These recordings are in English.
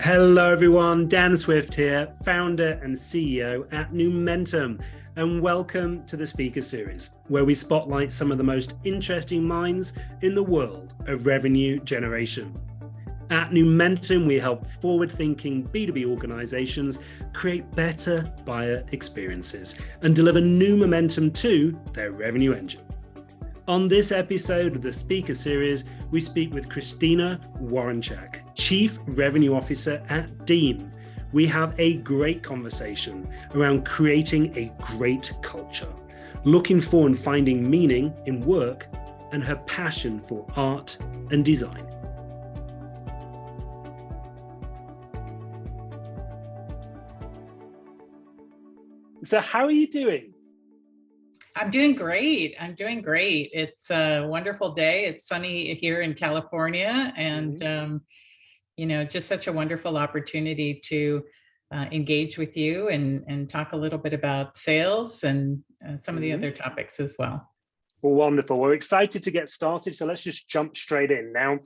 Hello everyone, Dan Swift here, founder and CEO at Numentum, and welcome to the Speaker Series, where we spotlight some of the most interesting minds in the world of revenue generation. At Numentum, we help forward-thinking B2B organizations create better buyer experiences and deliver new momentum to their revenue engine. On this episode of the Speaker Series, we speak with Christina Woronchak, Chief Revenue Officer at Deem. We have a great conversation around creating a great culture, looking for and finding meaning in work, and her passion for art and design. So how are you doing? I'm doing great. It's a wonderful day. It's sunny here in California, and just such a wonderful opportunity to engage with you and talk a little bit about sales and some of the other topics as well. Well, wonderful. We're excited to get started, so let's just jump straight in. Now,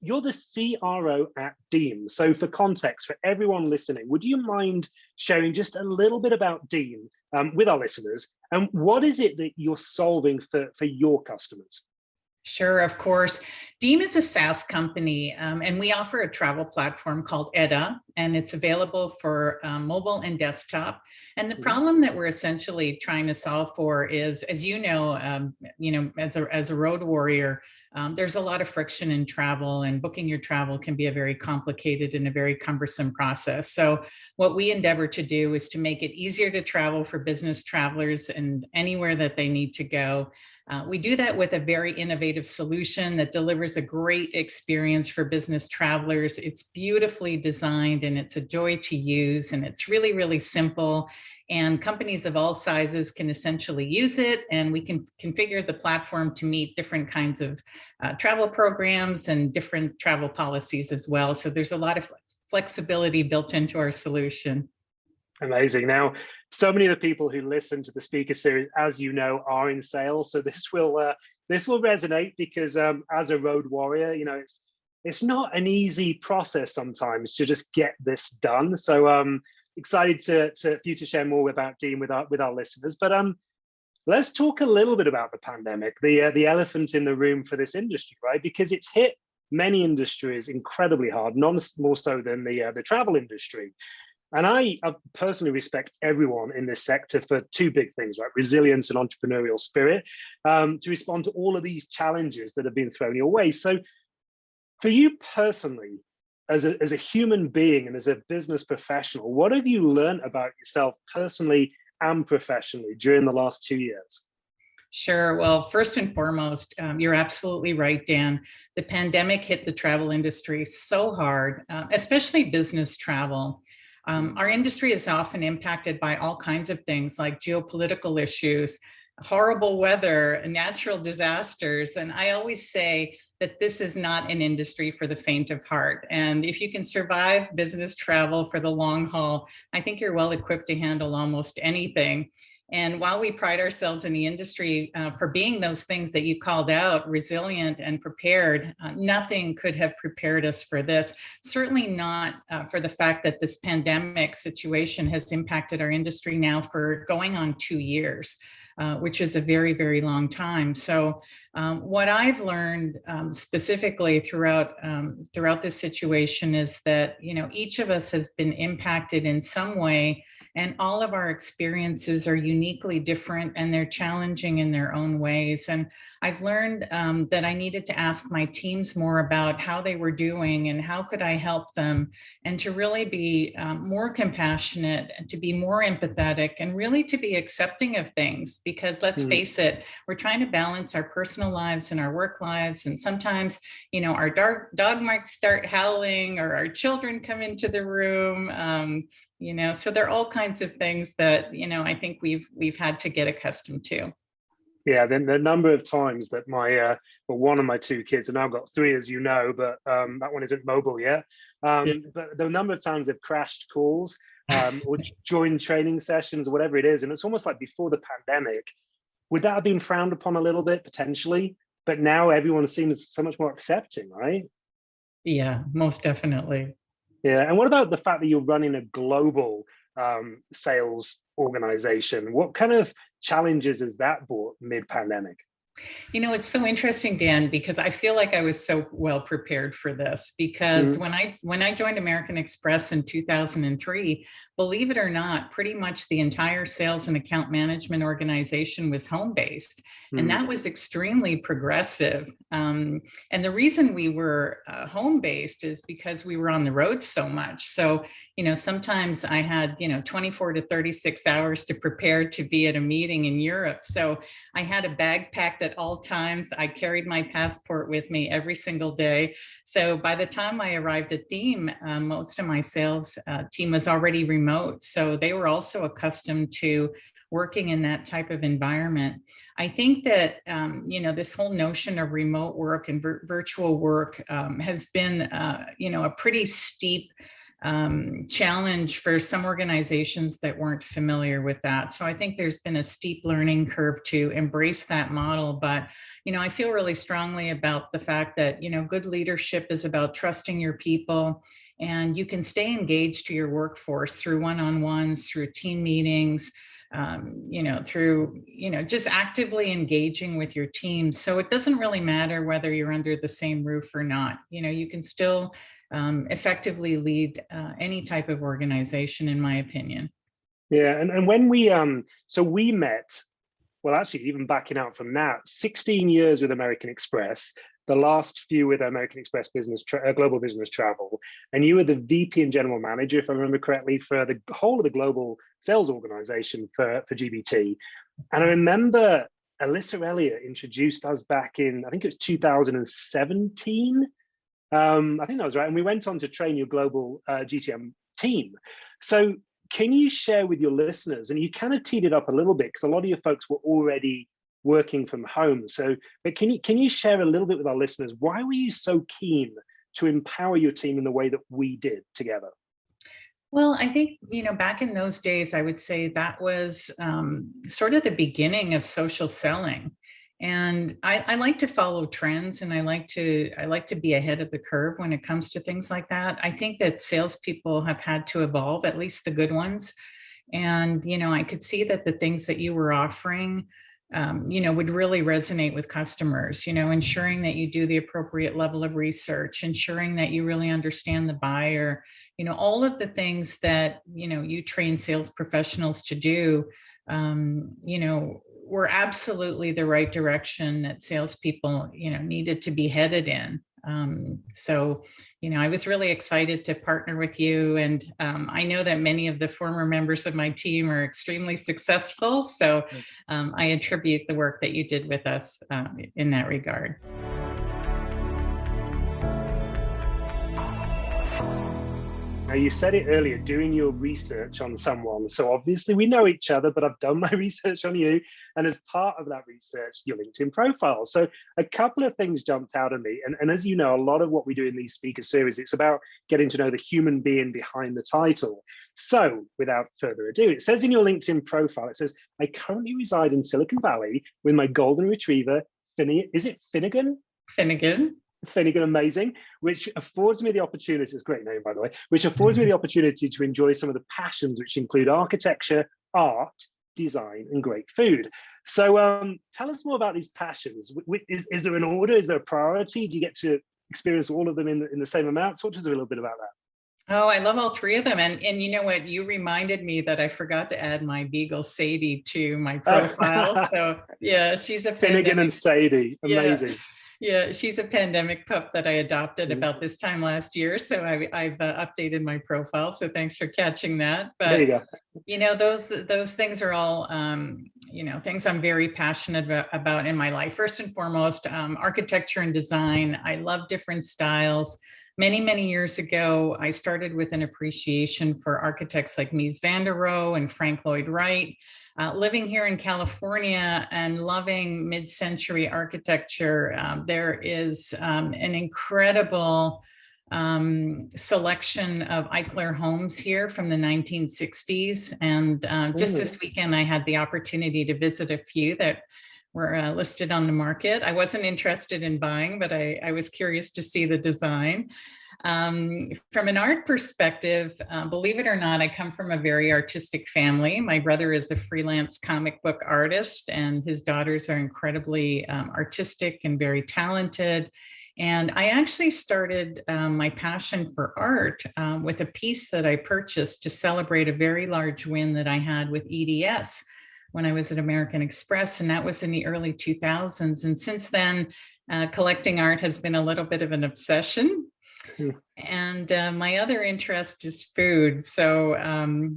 you're the CRO at Deem. So for context, for everyone listening, would you mind sharing just a little bit about Deem with our listeners? And what is it that you're solving for your customers? Sure, of course. Deem is a SaaS company, and we offer a travel platform called Edda, and it's available for mobile and desktop. And the problem that we're essentially trying to solve for is, as you know, as a road warrior, there's a lot of friction in travel, and booking your travel can be a very complicated and a very cumbersome process. So what we endeavor to do is to make it easier to travel for business travelers and anywhere that they need to go. We do that with a very innovative solution that delivers a great experience for business travelers. It's beautifully designed and it's a joy to use, and it's really, really simple. And companies of all sizes can essentially use it, and we can configure the platform to meet different kinds of travel programs and different travel policies as well. So there's a lot of flexibility built into our solution. Amazing. Now, so many of the people who listen to the Speaker Series, as you know, are in sales. So this will resonate because as a road warrior, it's not an easy process sometimes to just get this done. So excited for you to share more about Deem with our listeners. But let's talk a little bit about the pandemic, the elephant in the room for this industry, right? Because it's hit many industries incredibly hard, none more so than the travel industry. And I personally respect everyone in this sector for two big things, right? Resilience and entrepreneurial spirit, to respond to all of these challenges that have been thrown your way. So for you personally, as a human being and as a business professional, what have you learned about yourself personally and professionally during the last 2 years? Sure. Well, first and foremost, you're absolutely right, Dan. The pandemic hit the travel industry so hard, especially business travel. Our industry is often impacted by all kinds of things like geopolitical issues, horrible weather, natural disasters. And I always say that this is not an industry for the faint of heart. And if you can survive business travel for the long haul, I think you're well equipped to handle almost anything. And while we pride ourselves in the industry for being those things that you called out, resilient and prepared, nothing could have prepared us for this. Certainly not for the fact that this pandemic situation has impacted our industry now for going on 2 years, which is a very, very long time. So what I've learned specifically throughout this situation is that, each of us has been impacted in some way, and all of our experiences are uniquely different and they're challenging in their own ways. And I've learned that I needed to ask my teams more about how they were doing and how could I help them, and to really be more compassionate and to be more empathetic and really to be accepting of things. Because let's face it, we're trying to balance our personal lives and our work lives. And sometimes, our dog might start howling or our children come into the room. So there are all kinds of things that, I think we've had to get accustomed to. Yeah, the number of times that one of my two kids, and I've got three, as you know, but that one isn't mobile yet. But the number of times they've crashed calls or joined training sessions or whatever it is, and it's almost like before the pandemic, would that have been frowned upon a little bit potentially? But now everyone seems so much more accepting, right? Yeah, most definitely. Yeah, and what about the fact that you're running a global sales organization? What kind of challenges has that brought mid-pandemic? You know, it's so interesting, Dan, because I feel like I was so well prepared for this. Because Mm, when I joined American Express in 2003, believe it or not, pretty much the entire sales and account management organization was home based, and mm, that was extremely progressive. And the reason we were home based is because we were on the road so much. So sometimes I had 24 to 36 hours to prepare to be at a meeting in Europe. So I had a bag packed at all times. I carried my passport with me every single day. So by the time I arrived at Deem, most of my sales team was already remote. So they were also accustomed to working in that type of environment. I think that, this whole notion of remote work and virtual work has been, a pretty steep challenge for some organizations that weren't familiar with that. So I think there's been a steep learning curve to embrace that model. But, I feel really strongly about the fact that, good leadership is about trusting your people, and you can stay engaged to your workforce through one-on-ones, through team meetings, through, just actively engaging with your team. So it doesn't really matter whether you're under the same roof or not. You can still effectively lead any type of organization, in my opinion. yeah, and when we met, well, actually, even backing out from that, 16 years with American Express, the last few with American Express Global Business Travel, and you were the VP and General Manager, if I remember correctly, for the whole of the global sales organization for GBT. And I remember Alyssa Elliott introduced us back in, I think it was 2017. I think that was right. And we went on to train your global GTM team. So can you share with your listeners, and you kind of teed it up a little bit because a lot of your folks were already working from home. So, but can you share a little bit with our listeners, why were you so keen to empower your team in the way that we did together? Well, I think, back in those days, I would say that was sort of the beginning of social selling. And I like to follow trends, and I like to be ahead of the curve when it comes to things like that. I think that salespeople have had to evolve, at least the good ones. And, I could see that the things that you were offering, would really resonate with customers, ensuring that you do the appropriate level of research, ensuring that you really understand the buyer, all of the things that, you train sales professionals to do, were absolutely the right direction that salespeople, needed to be headed in. So, I was really excited to partner with you. And I know that many of the former members of my team are extremely successful. So I attribute the work that you did with us in that regard. Now, you said it earlier, doing your research on someone. So obviously we know each other, but I've done my research on you. And as part of that research, your LinkedIn profile. So a couple of things jumped out at me. And as you know, a lot of what we do in these speaker series, it's about getting to know the human being behind the title. So without further ado, it says in your LinkedIn profile, it says, I currently reside in Silicon Valley with my golden retriever, is it Finnegan? Finnegan, amazing, which affords me the opportunity, it's a great name, by the way, which affords me the opportunity to enjoy some of the passions, which include architecture, art, design, and great food. So tell us more about these passions. Is there an order? Is there a priority? Do you get to experience all of them in the same amount? Talk to us a little bit about that. Oh, I love all three of them. And you know what? You reminded me that I forgot to add my beagle Sadie to my profile. So yeah, she's a Finnegan and Sadie, amazing. Yeah. Yeah, she's a pandemic pup that I adopted about this time last year. So I've updated my profile. So thanks for catching that. But there you go. Those things are all things I'm very passionate about in my life. First and foremost, architecture and design. I love different styles. Many years ago, I started with an appreciation for architects like Mies van der Rohe and Frank Lloyd Wright. Living here in California and loving mid-century architecture, there is an incredible selection of Eichler homes here from the 1960s. And just this weekend, I had the opportunity to visit a few that were listed on the market. I wasn't interested in buying, but I was curious to see the design. From an art perspective, believe it or not, I come from a very artistic family. My brother is a freelance comic book artist, and his daughters are incredibly artistic and very talented. And I actually started my passion for art with a piece that I purchased to celebrate a very large win that I had with EDS when I was at American Express, and that was in the early 2000s. And since then, collecting art has been a little bit of an obsession. And my other interest is food. So,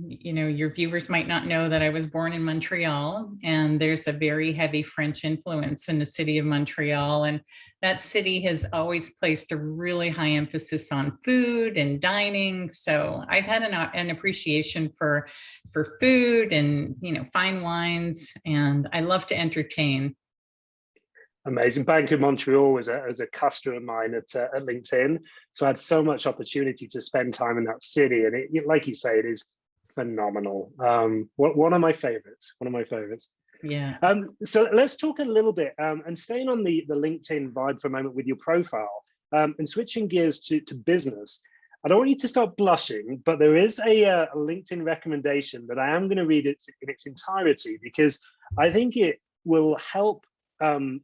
your viewers might not know that I was born in Montreal, and there's a very heavy French influence in the city of Montreal. And that city has always placed a really high emphasis on food and dining. So I've had an appreciation for food and, fine wines, and I love to entertain. Amazing. Bank of Montreal was a customer of mine at LinkedIn. So I had so much opportunity to spend time in that city. And it, like you say, it is phenomenal. One of my favorites, Yeah. So let's talk a little bit and staying on the LinkedIn vibe for a moment with your profile and switching gears to business. I don't want you to start blushing, but there is a LinkedIn recommendation that I am going to read it in its entirety because I think it will help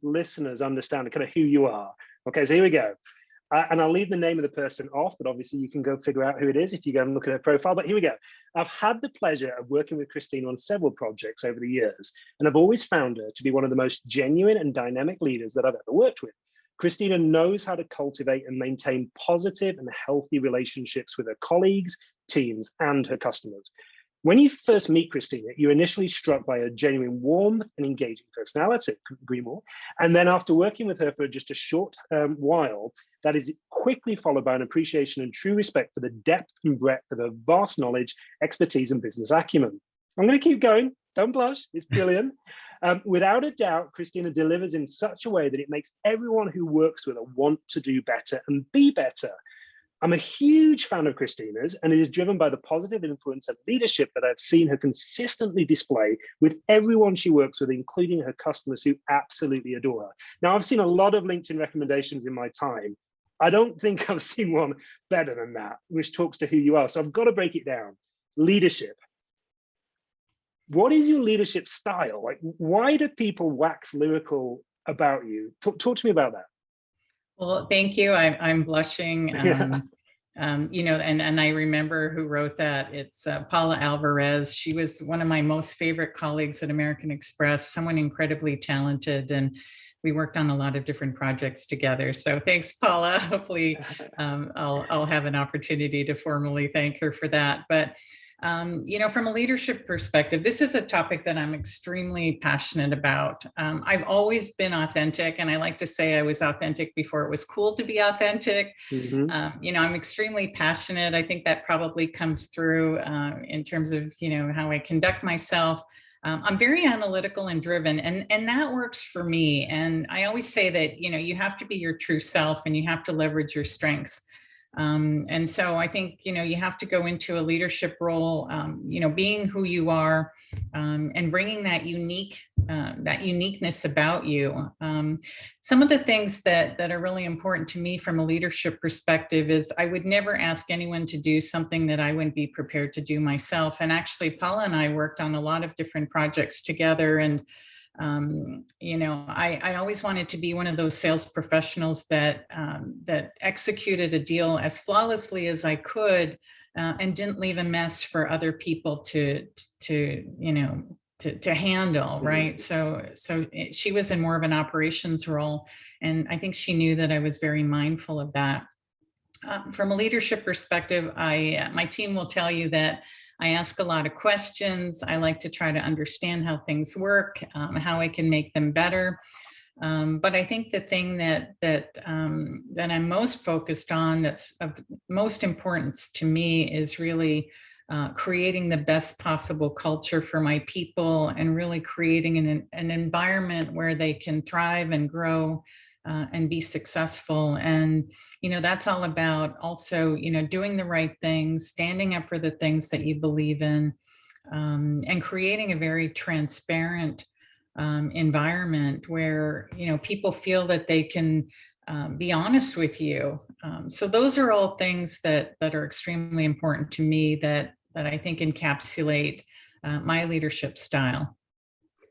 listeners understand kind of who you are. Okay, so here we go. And I'll leave the name of the person off, but obviously you can go figure out who it is if you go and look at her profile. But here we go. I've had the pleasure of working with Christina on several projects over the years, and I've always found her to be one of the most genuine and dynamic leaders that I've ever worked with. Christina knows how to cultivate and maintain positive and healthy relationships with her colleagues, teams, and her customers. When you first meet Christina, you're initially struck by her genuine warmth and engaging personality, couldn't agree more. And then after working with her for just a short while, that is quickly followed by an appreciation and true respect for the depth and breadth of her vast knowledge, expertise, and business acumen. I'm going to keep going. Don't blush. It's brilliant. Without a doubt, Christina delivers in such a way that it makes everyone who works with her want to do better and be better. I'm a huge fan of Christina's, and it is driven by the positive influence and leadership that I've seen her consistently display with everyone she works with, including her customers who absolutely adore her. Now, I've seen a lot of LinkedIn recommendations in my time. I don't think I've seen one better than that, which talks to who you are. So I've got to break it down. Leadership. What is your leadership style? Like, why do people wax lyrical about you? Talk to me about that. Well, thank you. I'm blushing. And I remember who wrote that. It's Paula Alvarez. She was one of my most favorite colleagues at American Express, someone incredibly talented, and we worked on a lot of different projects together. So thanks, Paula. Hopefully I'll have an opportunity to formally thank her for that. But from a leadership perspective, this is a topic that I'm extremely passionate about. I've always been authentic, and I like to say I was authentic before it was cool to be authentic. Mm-hmm. I'm extremely passionate. I think that probably comes through in terms of, how I conduct myself. I'm very analytical and driven, and that works for me. And I always say that, you have to be your true self and you have to leverage your strengths. And so I think, you have to go into a leadership role, being who you are, and bringing that uniqueness about you. Some of the things that are really important to me from a leadership perspective is I would never ask anyone to do something that I wouldn't be prepared to do myself. And actually, Paula and I worked on a lot of different projects together, and I always wanted to be one of those sales professionals that executed a deal as flawlessly as I could, and didn't leave a mess for other people to handle, right? So she was in more of an operations role, and I think she knew that I was very mindful of that. From a leadership perspective, my team will tell you that I ask a lot of questions. I like to try to understand how things work, how I can make them better. But I think the thing that I'm most focused on, that's of most importance to me, is really creating the best possible culture for my people, and really creating an environment where they can thrive and grow and be successful. And, that's all about also, doing the right things, standing up for the things that you believe in, and creating a very transparent environment where, people feel that they can be honest with you. So those are all things that are extremely important to me that I think encapsulate my leadership style.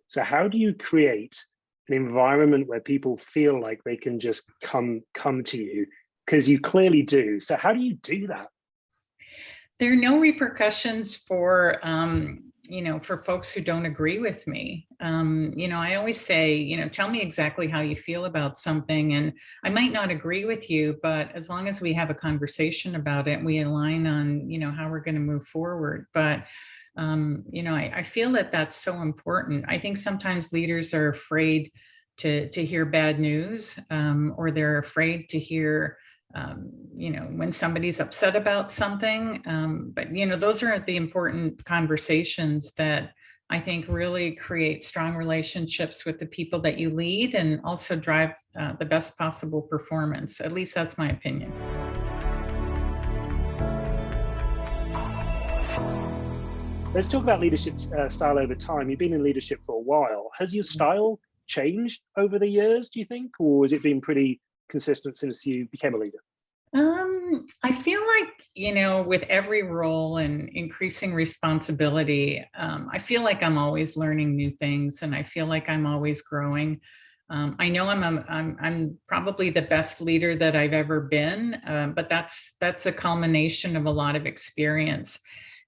So how do you create an environment where people feel like they can just come to you? Because you clearly do. So how do you do that? There are no repercussions for for folks who don't agree with me. I always say, tell me exactly how you feel about something, and I might not agree with you, but as long as we have a conversation about it, we align on, how we're going to move forward. But I feel that that's so important. I think sometimes leaders are afraid to hear bad news, or they're afraid to hear when somebody's upset about something. But those are the important conversations that I think really create strong relationships with the people that you lead and also drive the best possible performance. At least that's my opinion. Let's talk about leadership style over time. You've been in leadership for a while. Has your style changed over the years, do you think? Or has it been pretty consistent since you became a leader? I feel like, with every role and increasing responsibility, I feel like I'm always learning new things, and I feel like I'm always growing. I know I'm probably the best leader that I've ever been, but that's a culmination of a lot of experience.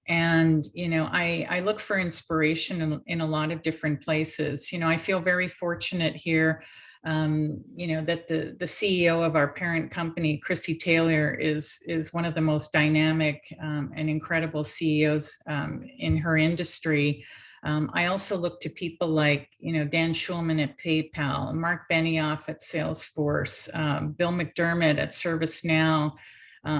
And, I look for inspiration in a lot of different places. I feel very fortunate here, that the CEO of our parent company, Chrissy Taylor, is one of the most dynamic and incredible CEOs in her industry. I also look to people like, Dan Schulman at PayPal, Mark Benioff at Salesforce, Bill McDermott at ServiceNow,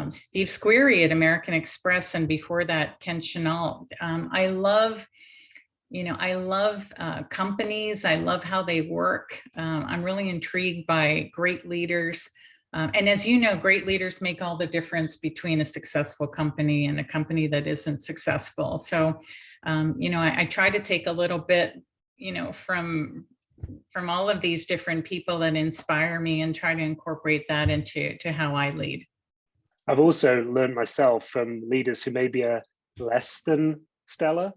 Steve Squeri at American Express, and before that, Ken Chenault. I love companies. I love how they work. I'm really intrigued by great leaders. And as you know, great leaders make all the difference between a successful company and a company that isn't successful. So, I try to take a little bit, from all of these different people that inspire me and try to incorporate that into how I lead. I've also learned myself from leaders who maybe are less than stellar,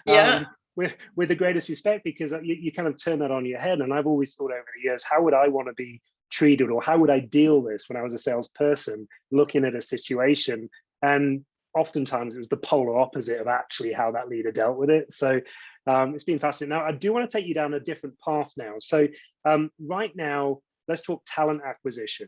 Yeah. with the greatest respect, because you kind of turn that on your head. And I've always thought over the years, how would I want to be treated, or how would I deal this when I was a salesperson looking at a situation? And oftentimes it was the polar opposite of actually how that leader dealt with it. So it's been fascinating. Now, I do want to take you down a different path now. So right now, let's talk talent acquisition.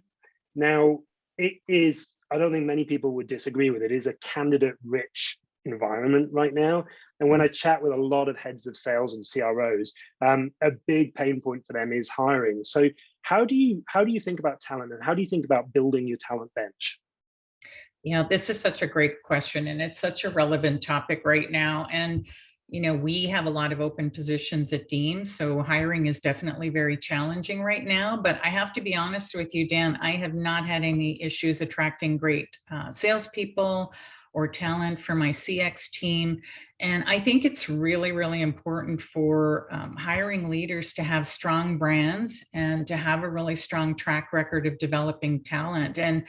Now, it is, I don't think many people would disagree with it, is a candidate-rich environment right now. And when I chat with a lot of heads of sales and CROs, a big pain point for them is hiring. So how do you think about talent, and how do you think about building your talent bench? Yeah, this is such a great question, and it's such a relevant topic right now. And we have a lot of open positions at Deem, so hiring is definitely very challenging right now. But I have to be honest with you, Dan, I have not had any issues attracting great salespeople or talent for my CX team. And I think it's really, really important for hiring leaders to have strong brands and to have a really strong track record of developing talent. And,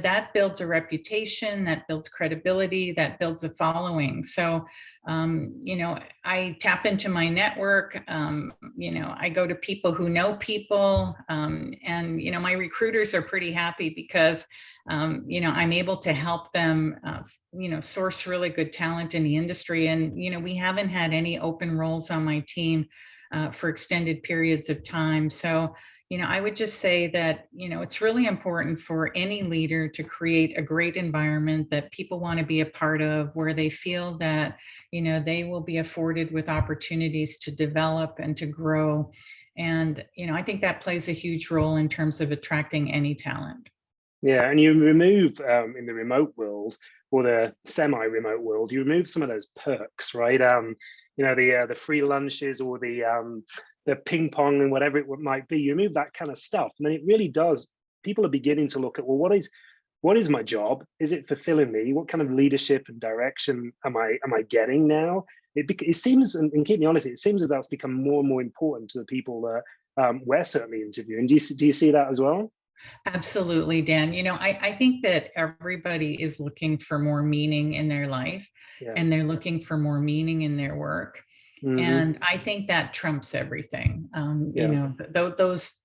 that builds a reputation, that builds credibility, that builds a following. So, I tap into my network. I go to people who know people, and, my recruiters are pretty happy because, I'm able to help them, source really good talent in the industry. And, we haven't had any open roles on my team for extended periods of time. So, I would just say that, it's really important for any leader to create a great environment that people want to be a part of, where they feel that, they will be afforded with opportunities to develop and to grow. And, I think that plays a huge role in terms of attracting any talent. Yeah, and you remove in the remote world, or the semi-remote world, you remove some of those perks, right? The free lunches, or the ping pong and whatever it might be. You remove that kind of stuff, and then it really does. People are beginning to look at, well, what is my job? Is it fulfilling me? What kind of leadership and direction am I getting now? It seems, and keep me honest, it seems as that's become more and more important to the people that we're certainly interviewing. Do you see that as well? Absolutely, Dan. I think that everybody is looking for more meaning in their life, Yeah. and they're looking for more meaning in their work. Hmm. And I think that trumps everything. Yeah.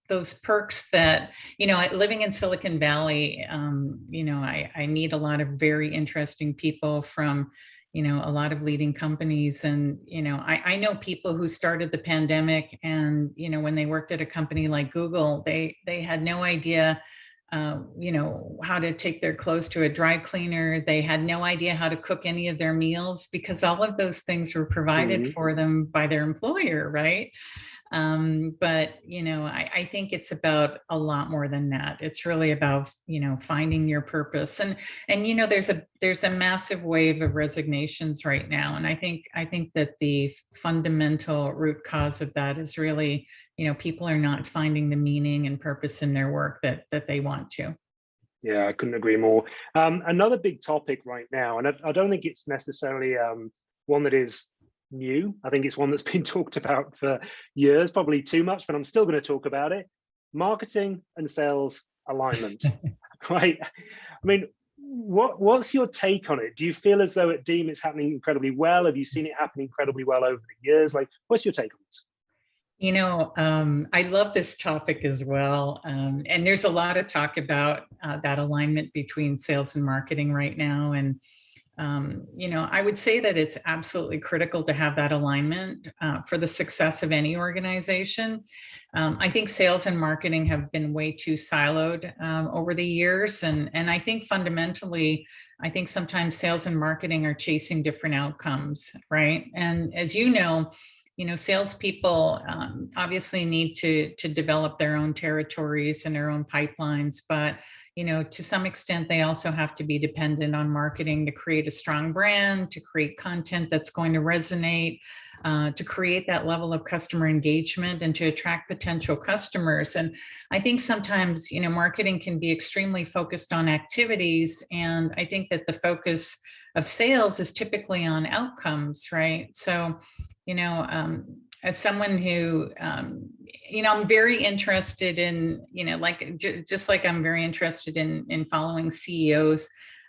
Those perks that, living in Silicon Valley, I meet a lot of very interesting people from, a lot of leading companies. And, I know people who started the pandemic and, when they worked at a company like Google, they had no idea how to take their clothes to a dry cleaner. They had no idea how to cook any of their meals because all of those things were provided Hmm. for them by their employer, right? But I think it's about a lot more than that. It's really about finding your purpose, and there's a massive wave of resignations right now, and I think that the fundamental root cause of that is really people are not finding the meaning and purpose in their work that they want to. Yeah, I couldn't agree more. Another big topic right now, and I don't think it's necessarily one that is new. I think it's one that's been talked about for years, probably too much, but I'm still going to talk about it. Marketing and sales alignment, right? I mean, what's your take on it? Do you feel as though at Deem it's happening incredibly well? Have you seen it happen incredibly well over the years? Like, what's your take on this? I love this topic as well. And there's a lot of talk about that alignment between sales and marketing right now. And, I would say that it's absolutely critical to have that alignment for the success of any organization. I think sales and marketing have been way too siloed over the years. And I think fundamentally, I think sometimes sales and marketing are chasing different outcomes, right? And as salespeople obviously need to develop their own territories and their own pipelines, but to some extent, they also have to be dependent on marketing to create a strong brand, to create content that's going to resonate, to create that level of customer engagement, and to attract potential customers. And I think sometimes, marketing can be extremely focused on activities, and I think that the focus of sales is typically on outcomes, right? So as someone who, I'm very interested in, just like I'm very interested in following CEOs.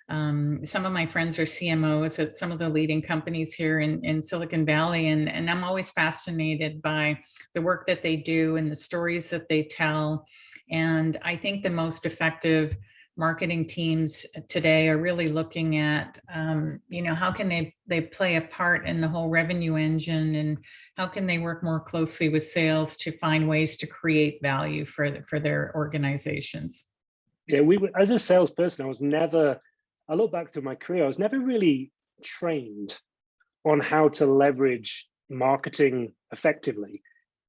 Some of my friends are CMOs at some of the leading companies here in Silicon Valley, and I'm always fascinated by the work that they do and the stories that they tell. And I think the most effective marketing teams today are really looking at, how can they play a part in the whole revenue engine, and how can they work more closely with sales to find ways to create value for their organizations. Yeah, as a salesperson, I look back through my career, I was never really trained on how to leverage marketing effectively.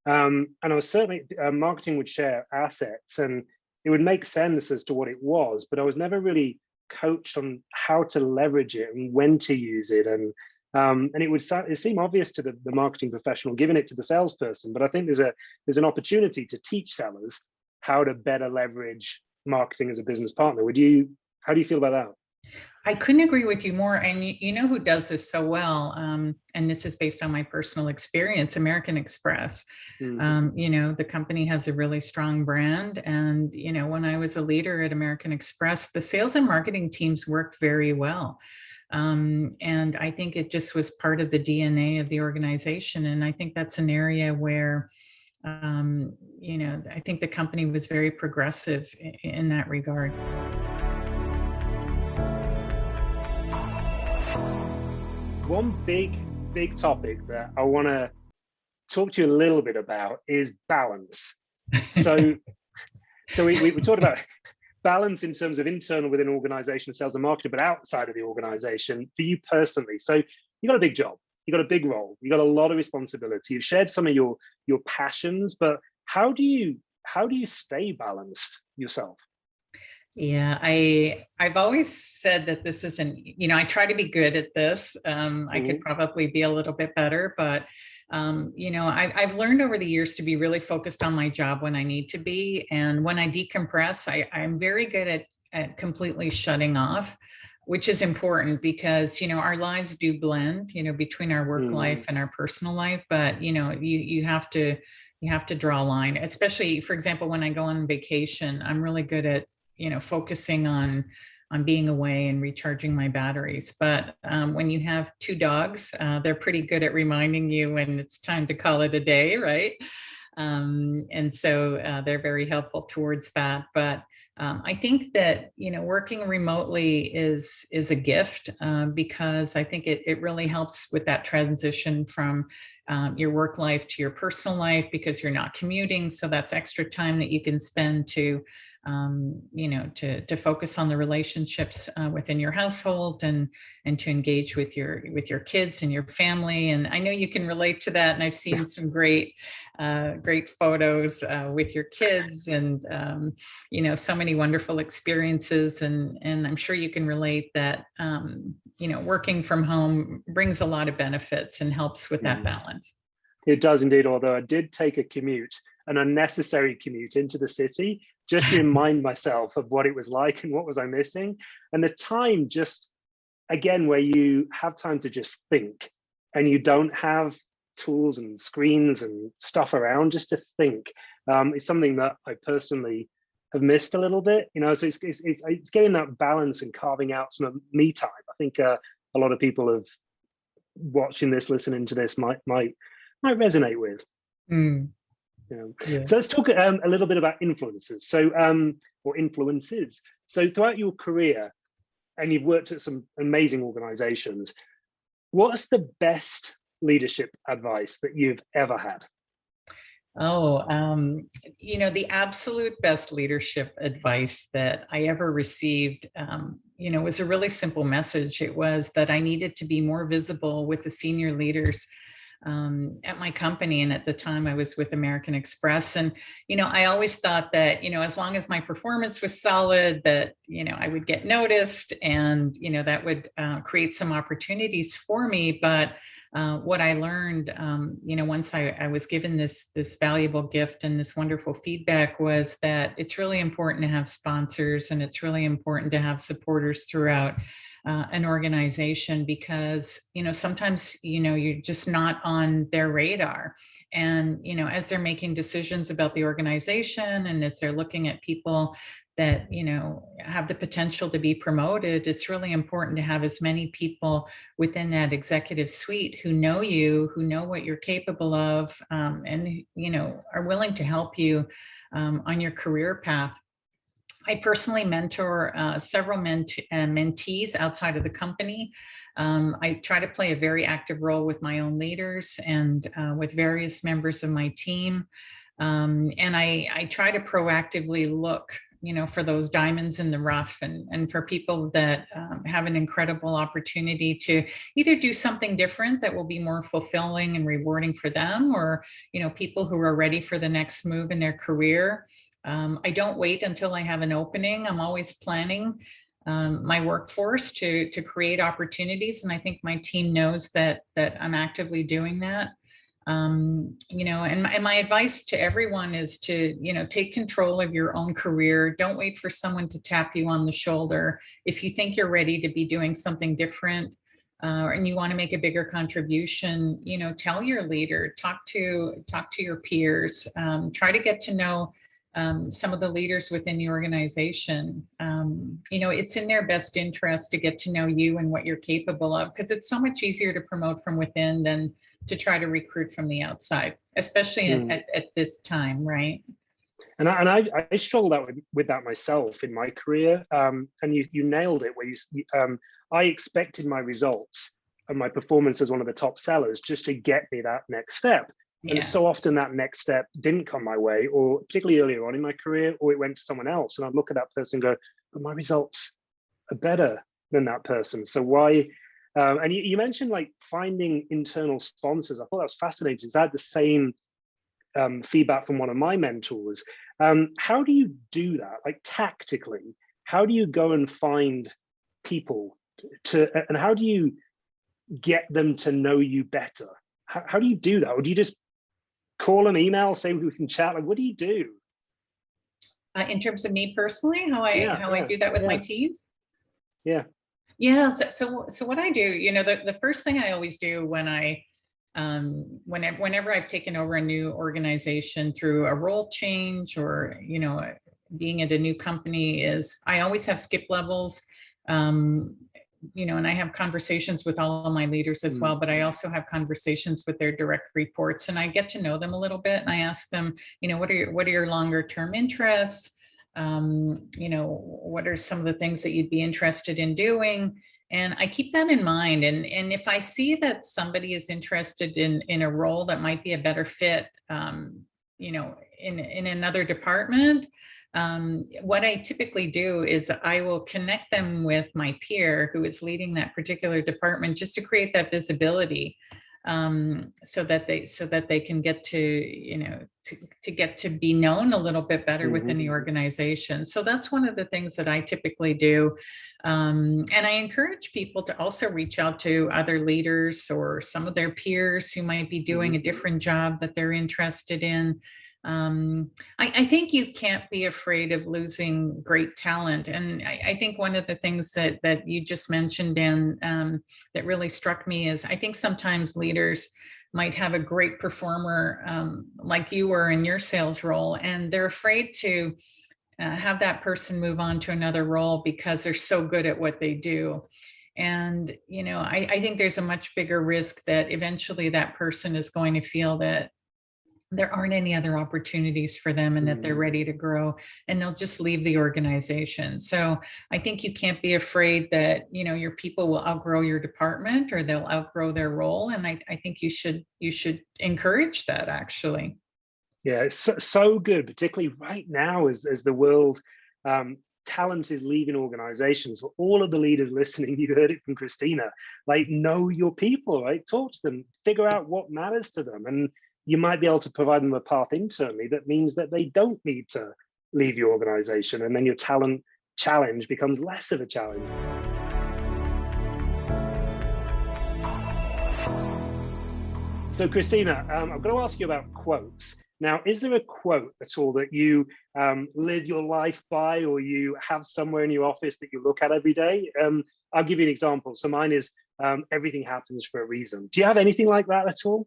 And I was certainly, marketing would share assets and it would make sense as to what it was, but I was never really coached on how to leverage it and when to use it. And it seem obvious to the marketing professional giving it to the salesperson, but I think there's an opportunity to teach sellers how to better leverage marketing as a business partner. How do you feel about that? I couldn't agree with you more. And you know who does this so well, and this is based on my personal experience, American Express. The company has a really strong brand. And, when I was a leader at American Express, the sales and marketing teams worked very well. And I think it just was part of the DNA of the organization. And I think that's an area where, I think the company was very progressive in that regard. One big topic that I want to talk to you a little bit about is balance. So we talked about balance in terms of internal within organization, sales and marketing, but outside of the organization for you personally. So you got a big job, you got a big role, you got a lot of responsibility. You've shared some of your passions, but how do you stay balanced yourself? Yeah, I've always said that this isn't, I try to be good at this. I could probably be a little bit better, but I've learned over the years to be really focused on my job when I need to be. And when I decompress, I'm very good at completely shutting off, which is important because, our lives do blend, between our work life and our personal life. But, you have to You have to draw a line, especially, for example, when I go on vacation, I'm really good at, focusing on being away and recharging my batteries. But when you have two dogs, they're pretty good at reminding you when it's time to call it a day, right? And so they're very helpful towards that. But I think that, working remotely is a gift, because I think it really helps with that transition from your work life to your personal life, because you're not commuting. So that's extra time that you can spend to to focus on the relationships within your household, and to engage with your kids and your family. And I know you can relate to that. And I've seen some great photos with your kids, and so many wonderful experiences. And I'm sure you can relate that working from home brings a lot of benefits and helps with that balance. It does indeed. Although I did take a commute, an unnecessary commute into the city, just to remind myself of what it was like and what was I missing. And the time, just again, where you have time to just think, and you don't have tools and screens and stuff around just to think, is something that I personally have missed a little bit. So it's getting that balance and carving out some me time. I think a lot of people have watching this, listening to this might resonate with. Yeah. So let's talk a little bit about influences. So, or influences. So throughout your career, and you've worked at some amazing organizations, what's the best leadership advice that you've ever had? Oh, the absolute best leadership advice that I ever received, was a really simple message. It was that I needed to be more visible with the senior leaders at my company. And at the time I was with American Express. And, I always thought that, as long as my performance was solid, that, I would get noticed, and, that would create some opportunities for me. But what I learned, once I was given this valuable gift and this wonderful feedback, was that it's really important to have sponsors, and it's really important to have supporters throughout an organization, because sometimes you're just not on their radar. And as they're making decisions about the organization, and as they're looking at people that have the potential to be promoted, it's really important to have as many people within that executive suite who know you, who know what you're capable of, and are willing to help you on your career path. I personally mentor several mentees outside of the company. I try to play a very active role with my own leaders, and with various members of my team. And I try to proactively look, for those diamonds in the rough, and for people that have an incredible opportunity to either do something different that will be more fulfilling and rewarding for them, or, people who are ready for the next move in their career. I don't wait until I have an opening. I'm always planning my workforce to create opportunities. And I think my team knows that I'm actively doing that. And my advice to everyone is to, take control of your own career. Don't wait for someone to tap you on the shoulder. If you think you're ready to be doing something different, and you want to make a bigger contribution, tell your leader, talk to your peers, try to get to know some of the leaders within the organization. It's in their best interest to get to know you and what you're capable of, because it's so much easier to promote from within than to try to recruit from the outside, especially at this time, right? And I struggled out with that myself in my career. And you nailed it, where I expected my results and my performance as one of the top sellers just to get me that next step. Yeah. And so often that next step didn't come my way, or particularly earlier on in my career, or it went to someone else. And I'd look at that person and go, but my results are better than that person. So why? And you mentioned like finding internal sponsors. I thought that was fascinating. So I had the same feedback from one of my mentors. How do you do that? Like tactically, how do you go and find people and how do you get them to know you better? How do you do that? Or do you just call an email, say we can chat? Like, what do you do? In terms of me personally, how I do that with my teams? Yeah. Yeah. So what I do, the first thing I always do when I Whenever I've taken over a new organization through a role change or, being at a new company, is I always have skip levels. And I have conversations with all of my leaders as well, but I also have conversations with their direct reports, and I get to know them a little bit. And I ask them, what are your longer term interests? What are some of the things that you'd be interested in doing? And I keep that in mind. And if I see that somebody is interested in a role that might be a better fit, in another department, what I typically do is I will connect them with my peer who is leading that particular department, just to create that visibility, so that they can get to get to be known a little bit better within the organization. So that's one of the things that I typically do. And I encourage people to also reach out to other leaders or some of their peers who might be doing a different job that they're interested in. I think you can't be afraid of losing great talent. And I think one of the things that you just mentioned, Dan, that really struck me is I think sometimes leaders might have a great performer, like you were in your sales role, and they're afraid to have that person move on to another role because they're so good at what they do. And, I think there's a much bigger risk that eventually that person is going to feel that there aren't any other opportunities for them and that they're ready to grow, and they'll just leave the organization. So I think you can't be afraid that, your people will outgrow your department or they'll outgrow their role. And I think you should encourage that, actually. Yeah, it's so good, particularly right now as the world, talent is leaving organizations. For all of the leaders listening, you heard it from Christina, like, know your people, right? Talk to them, figure out what matters to them. And you might be able to provide them a path internally that means that they don't need to leave your organization, and then your talent challenge becomes less of a challenge. So Christina, I'm going to ask you about quotes. Now, is there a quote at all that you live your life by, or you have somewhere in your office that you look at every day? I'll give you an example. So mine is, everything happens for a reason. Do you have anything like that at all?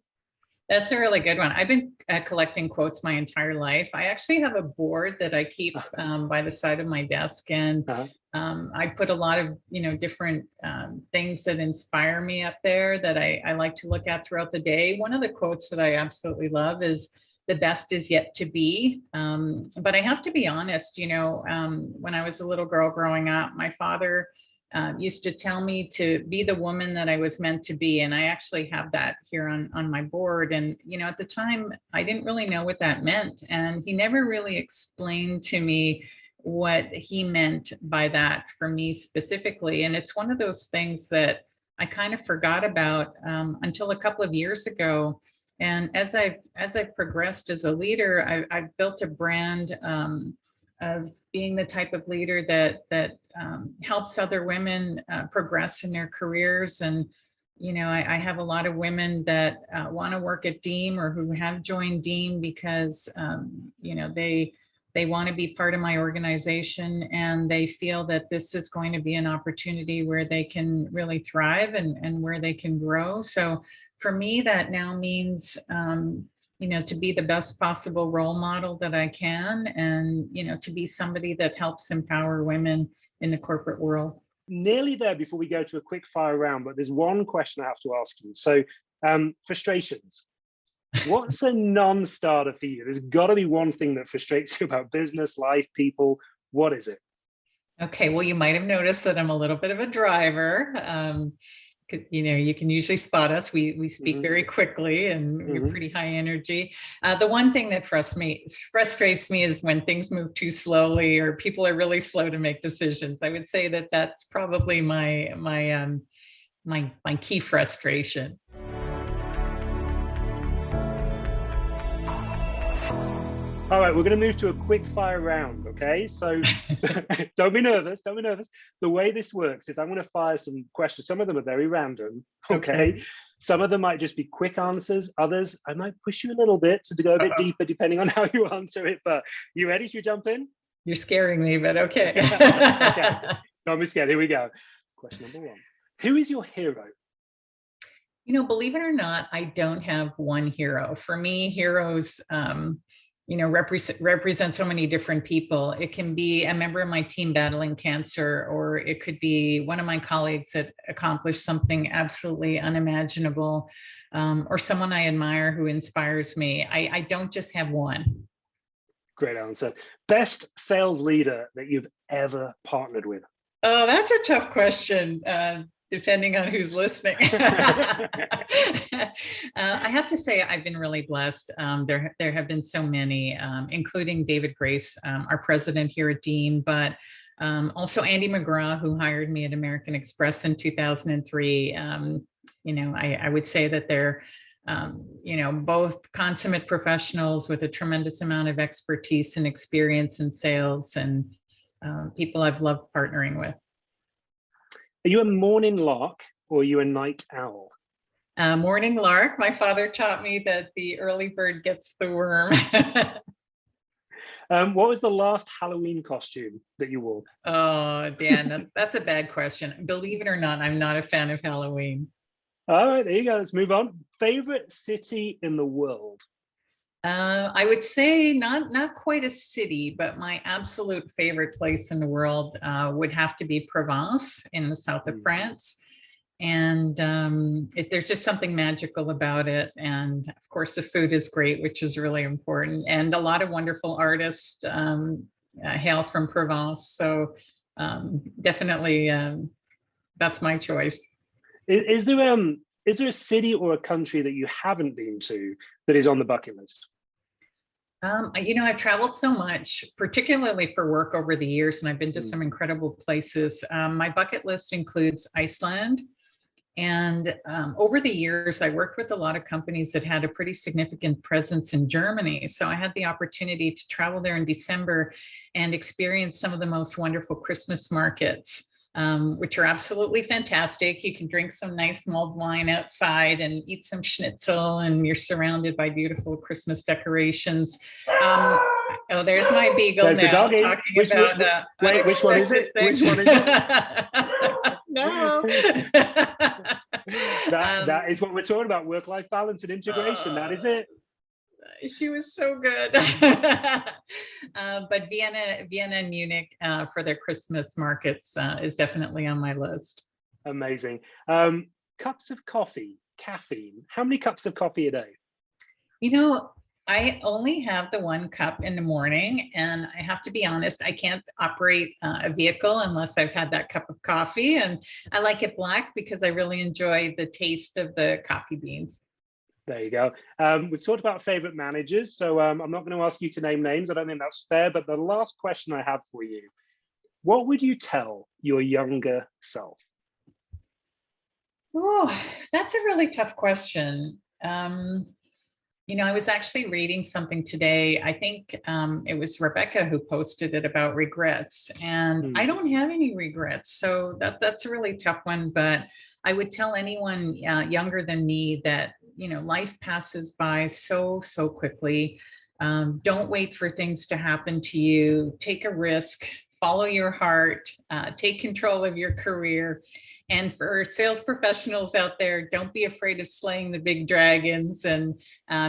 That's a really good one. I've been collecting quotes my entire life. I actually have a board that I keep by the side of my desk, and I put a lot of different things that inspire me up there that I like to look at throughout the day. One of the quotes that I absolutely love is, "The best is yet to be." But I have to be honest, when I was a little girl growing up, my father used to tell me to be the woman that I was meant to be. And I actually have that here on my board. And, at the time, I didn't really know what that meant. And he never really explained to me what he meant by that for me specifically. And it's one of those things that I kind of forgot about until a couple of years ago. And as I've progressed as a leader, I've built a brand of being the type of leader that helps other women progress in their careers. And I have a lot of women that want to work at Deem, or who have joined Deem because they want to be part of my organization, and they feel that this is going to be an opportunity where they can really thrive and where they can grow. So for me, that now means to be the best possible role model that I can, and to be somebody that helps empower women in the corporate world. Nearly there before we go to a quick fire round, but there's one question I have to ask you. So frustrations. What's a non-starter for you? There's got to be one thing that frustrates you about business, life, people. What is it? Okay, well, you might have noticed that I'm a little bit of a driver. You can usually spot us. We speak very quickly, and we're pretty high energy. The one thing that frustrates me is when things move too slowly, or people are really slow to make decisions. I would say that that's probably my key frustration. All right, we're going to move to a quick fire round, okay? So don't be nervous, The way this works is I'm going to fire some questions. Some of them are very random, okay? Some of them might just be quick answers. Others, I might push you a little bit to go a bit deeper depending on how you answer it. But you ready? Should we jump in? You're scaring me, but okay. Okay, don't be scared. Here we go. Question number one. Who is your hero? Believe it or not, I don't have one hero. For me, heroes, represent so many different people. It can be a member of my team battling cancer, or it could be one of my colleagues that accomplished something absolutely unimaginable, or someone I admire who inspires me. I don't just have one. Great answer. Best sales leader that you've ever partnered with? Oh, that's a tough question, depending on who's listening. I have to say I've been really blessed. There have been so many, including David Grace, our president here at Deem, but also Andy McGraw, who hired me at American Express in 2003. I would say that they're both consummate professionals with a tremendous amount of expertise and experience in sales, and people I've loved partnering with. Are you a morning lark or are you a night owl? Morning lark. My father taught me that the early bird gets the worm. What was the last Halloween costume that you wore? Oh, Dan, that's a bad question. Believe it or not, I'm not a fan of Halloween. All right, there you go. Let's move on. Favorite city in the world? I would say not quite a city, but my absolute favorite place in the world would have to be Provence in the south of France. And there's just something magical about it. And of course, the food is great, which is really important. And a lot of wonderful artists hail from Provence. So definitely, that's my choice. Is there a city or a country that you haven't been to that is on the bucket list? I've traveled so much, particularly for work over the years, and I've been to some incredible places. My bucket list includes Iceland. And over the years, I worked with a lot of companies that had a pretty significant presence in Germany. So I had the opportunity to travel there in December and experience some of the most wonderful Christmas markets, which are absolutely fantastic. You can drink some nice mulled wine outside and eat some schnitzel, and you're surrounded by beautiful Christmas decorations. Oh, there's my beagle there's now. The talking which, about wait, which one is it? Which one is it? No. That is what we're talking about, work-life balance and integration. That is it. She was so good. But Vienna and Munich for their Christmas markets is definitely on my list. Amazing. Cups of coffee, caffeine. How many cups of coffee a day? I only have the 1 cup in the morning, and I have to be honest, I can't operate a vehicle unless I've had that cup of coffee. And I like it black because I really enjoy the taste of the coffee beans. There you go. We've talked about favorite managers, so I'm not going to ask you to name names. I don't think that's fair. But the last question I have for you, what would you tell your younger self? Oh, that's a really tough question. I was actually reading something today. I think it was Rebecca who posted it about regrets, and I don't have any regrets. So that's a really tough one. But I would tell anyone younger than me that, life passes by so quickly. Don't wait for things to happen to you. Take a risk, follow your heart, take control of your career. And for sales professionals out there, don't be afraid of slaying the big dragons, and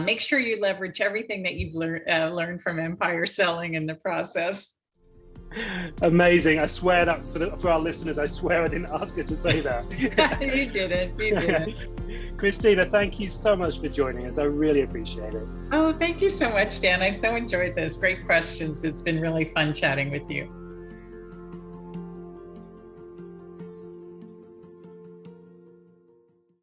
make sure you leverage everything that you've learned from Empire Selling in the process. Amazing. I swear that for our listeners, I swear I didn't ask her to say that. You didn't. Christina, thank you so much for joining us. I really appreciate it. Oh, thank you so much, Dan. I so enjoyed this. Great questions. It's been really fun chatting with you.